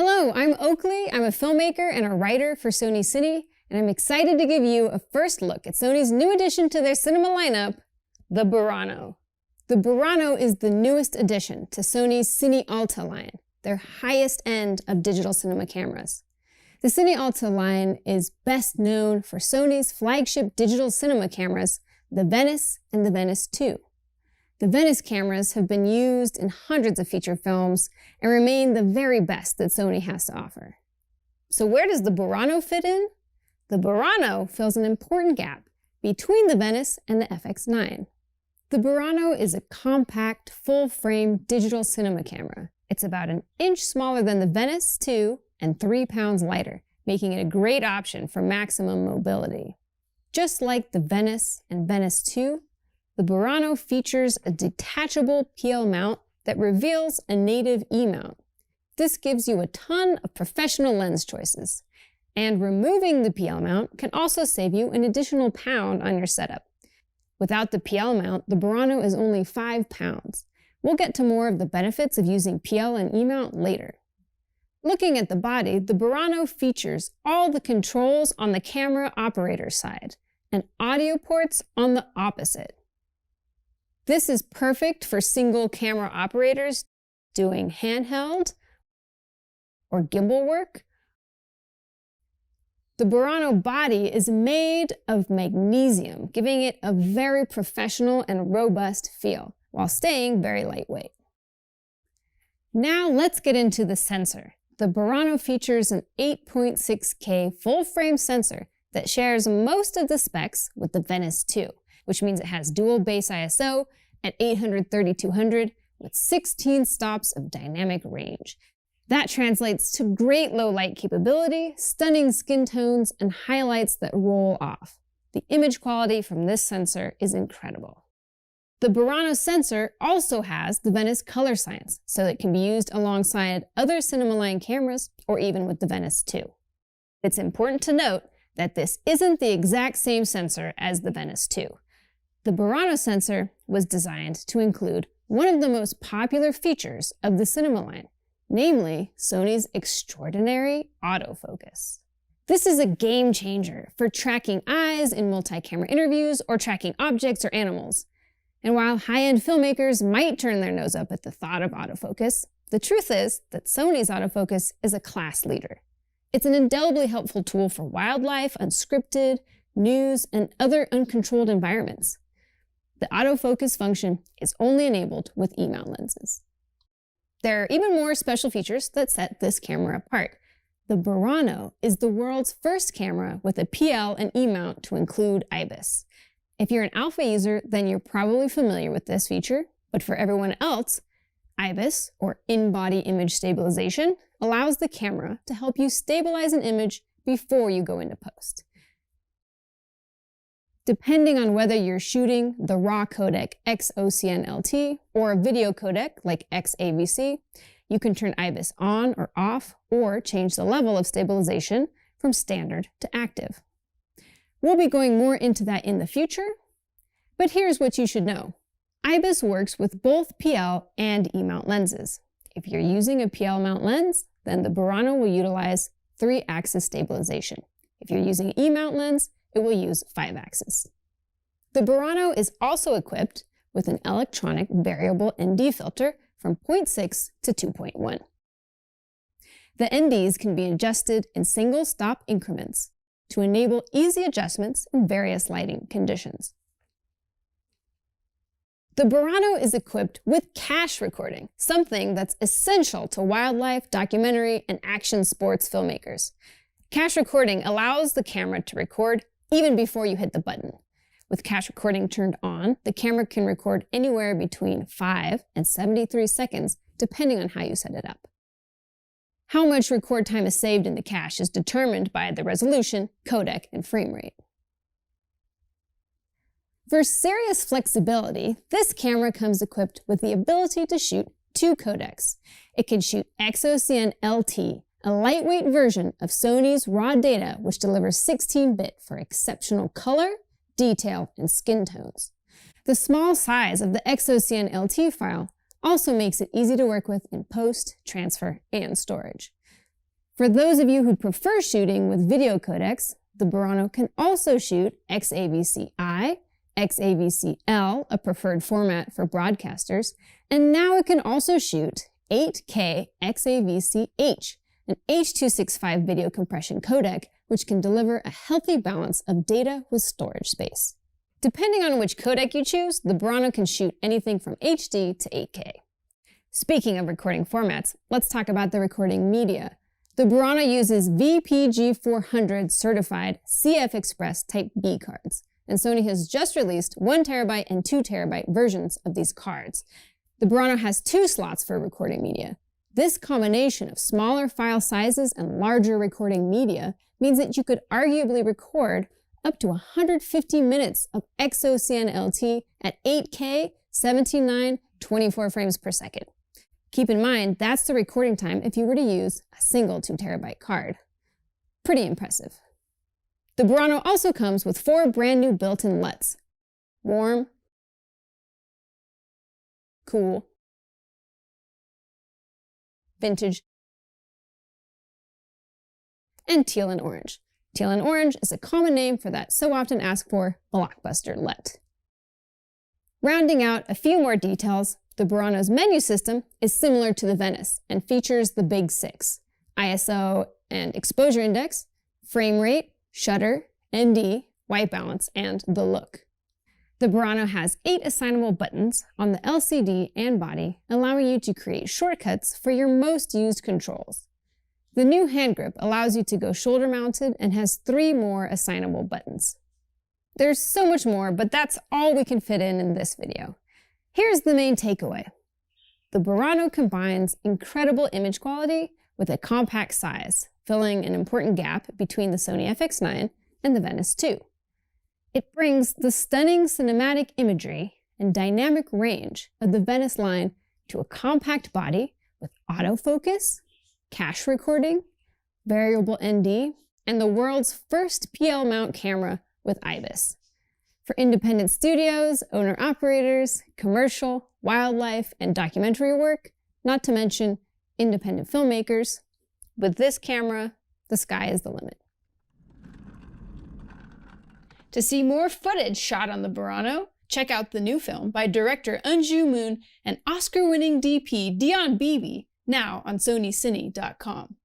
Hello, I'm Oakley. I'm a filmmaker and a writer for SonyCine, and I'm excited to give you a first look at Sony's new addition to their cinema lineup, the Burano. The Burano is the newest addition to Sony's CineAlta line, their highest end of digital cinema cameras. The CineAlta line is best known for Sony's flagship digital cinema cameras, the Venice and the Venice 2. The Venice cameras have been used in hundreds of feature films and remain the very best that Sony has to offer. So where does the Burano fit in? The Burano fills an important gap between the Venice and the FX9. The Burano is a compact, full-frame digital cinema camera. It's about an inch smaller than the Venice 2 and 3 pounds lighter, making it a great option for maximum mobility. Just like the Venice and Venice 2, the Burano features a detachable PL mount that reveals a native E-mount. This gives you a ton of professional lens choices. And removing the PL mount can also save you an additional pound on your setup. Without the PL mount, the Burano is only 5 pounds. We'll get to more of the benefits of using PL and E-mount later. Looking at the body, the Burano features all the controls on the camera operator side and audio ports on the opposite. This is perfect for single camera operators doing handheld or gimbal work. The Burano body is made of magnesium, giving it a very professional and robust feel, while staying very lightweight. Now let's get into the sensor. The Burano features an 8.6K full-frame sensor that shares most of the specs with the Venice 2, which means it has dual base ISO at 800-3200 with 16 stops of dynamic range. That translates to great low light capability, stunning skin tones, and highlights that roll off. The image quality from this sensor is incredible. The Burano sensor also has the Venice color science, so it can be used alongside other cinema line cameras or even with the Venice 2. It's important to note that this isn't the exact same sensor as the Venice 2. The Burano sensor was designed to include one of the most popular features of the cinema line, namely Sony's extraordinary autofocus. This is a game changer for tracking eyes in multi-camera interviews or tracking objects or animals. And while high-end filmmakers might turn their nose up at the thought of autofocus, the truth is that Sony's autofocus is a class leader. It's an indelibly helpful tool for wildlife, unscripted, news, and other uncontrolled environments. The autofocus function is only enabled with E-mount lenses. There are even more special features that set this camera apart. The Burano is the world's first camera with a PL and E-mount to include IBIS. If you're an alpha user, then you're probably familiar with this feature, but for everyone else, IBIS, or in-body image stabilization, allows the camera to help you stabilize an image before you go into post. Depending on whether you're shooting the RAW codec XOCN-LT or a video codec like XAVC, you can turn IBIS on or off or change the level of stabilization from standard to active. We'll be going more into that in the future, but here's what you should know. IBIS works with both PL and E-mount lenses. If you're using a PL mount lens, then the Burano will utilize 3-axis stabilization. If you're using an E-mount lens, it will use 5-axis. The Burano is also equipped with an electronic variable ND filter from 0.6 to 2.1. The NDs can be adjusted in single stop increments to enable easy adjustments in various lighting conditions. The Burano is equipped with cache recording, something that's essential to wildlife, documentary, and action sports filmmakers. Cache recording allows the camera to record even before you hit the button. With cache recording turned on, the camera can record anywhere between 5 and 73 seconds, depending on how you set it up. How much record time is saved in the cache is determined by the resolution, codec, and frame rate. For serious flexibility, this camera comes equipped with the ability to shoot 2 codecs. It can shoot XOCN-LT, a lightweight version of Sony's raw data which delivers 16-bit for exceptional color, detail, and skin tones. The small size of the XOCN-LT file also makes it easy to work with in post, transfer, and storage. For those of you who prefer shooting with video codecs, the Burano can also shoot XAVC-I, XAVC-L, a preferred format for broadcasters, and now it can also shoot 8K XAVC-H, an H.265 video compression codec, which can deliver a healthy balance of data with storage space. Depending on which codec you choose, the Burano can shoot anything from HD to 8K. Speaking of recording formats, let's talk about the recording media. The Burano uses VPG400 certified CF Express Type B cards, and Sony has just released 1TB and 2TB versions of these cards. The Burano has 2 slots for recording media. This combination of smaller file sizes and larger recording media means that you could arguably record up to 150 minutes of XOCN-LT at 8K, 17:9, 24 frames per second. Keep in mind, that's the recording time if you were to use a single 2TB card. Pretty impressive. The Burano also comes with 4 brand new built-in LUTs. Warm, cool, vintage, and teal and orange. Teal and orange is a common name for that so often asked for blockbuster LUT. Rounding out a few more details, the Burano's menu system is similar to the Venice and features the big 6: ISO and exposure index, frame rate, shutter, ND, white balance, and the look. The Burano has 8 assignable buttons on the LCD and body, allowing you to create shortcuts for your most used controls. The new hand grip allows you to go shoulder mounted and has 3 more assignable buttons. There's so much more, but that's all we can fit in this video. Here's the main takeaway. The Burano combines incredible image quality with a compact size, filling an important gap between the Sony FX9 and the Venice 2. It brings the stunning cinematic imagery and dynamic range of the Venice line to a compact body with autofocus, cache recording, variable ND, and the world's first PL mount camera with IBIS. For independent studios, owner-operators, commercial, wildlife, and documentary work, not to mention independent filmmakers, with this camera, the sky is the limit. To see more footage shot on the Burano, check out the new film by director Anju Moon and Oscar-winning DP Dion Beebe, now on SonyCine.com.